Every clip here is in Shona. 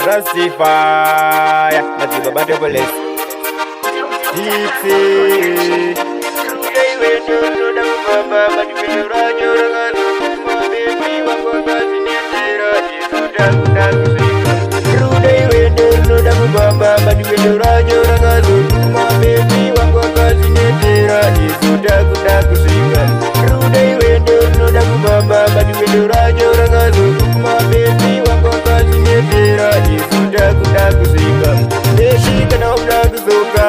Rustify, Matiba Bandables, Dipsy. Today we do the Baba, but we do Rajo Ragalu, baby, what was in your Today we do the Baba, but we do Rajo Ragalu, baby, what was in your Today we do the Baba, but we do Rajo Ragalu, baby, what was in your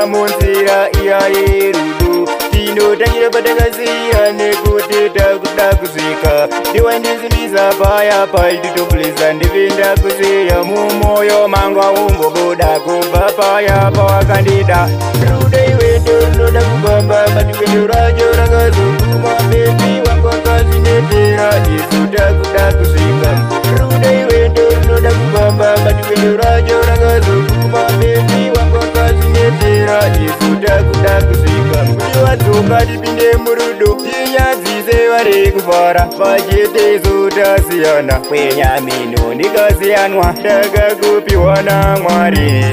Monsira iyaye rudu Tino tangira badagazira nekuteta kudakuzika Ndiwandizindiza paya paldi tupliza ndivinda kuziya Mumoyo mangwa umbo boda kuba paya pawakandida Rude iweto noda kubamba Batiweto rajo ragazu Mabebi wako kazi netera Isuta kudakuzika Rude iweto noda kubamba Batiweto rajo ragazu Mabebi wako kazi netera Isuta kudakuzika Kujiwatuka dipinde murudu Tinyazize wari kufara Vajete zuta siyana Kwenya minu nikasiyanwa Daga kupiwa na mwari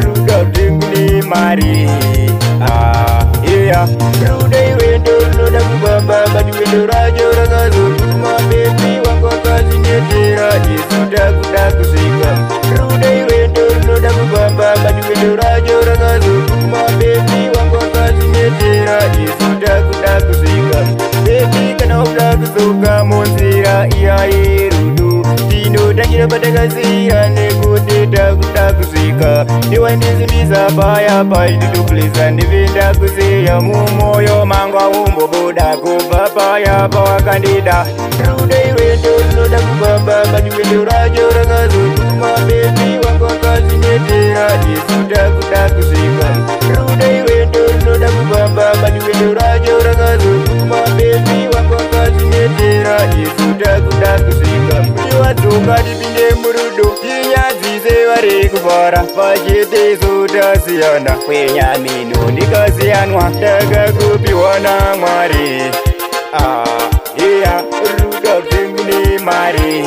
Ruda utinguni mari Ruda iwendo noda kubamba Bati wendo rajo ragazu Mabebi wako kazi netera Isuta kudakuzika Ruda iwendo noda kubamba Bati wendo rajo ragazu Mabebi wako kazi netera Isuta kudakuzika Baby kana udakuzuka Monsira iyaye rudu Tino tangira badagazira nekuteta kudakuzika Ndiwandizindiza paya paldi tupliza ndivinda kuziya Mumoyo mangwa umbo boda kuba paya pawakandida Rude iweto noda kubamba Bati wendo rajo ragazu Mabebi wako kazi netera Isuta kudakuzika Rude iweto noda kubamba Bati wendo rajo ragazu Mabebi wako kazi netera Isuta kudakuzika Kujiwatuka dipinde murudu Tinyazize wari kufara Vajete zuta siyana Kwenya minu nikasiyanwa Daga kupiwa na mwari Ruda utinguni mari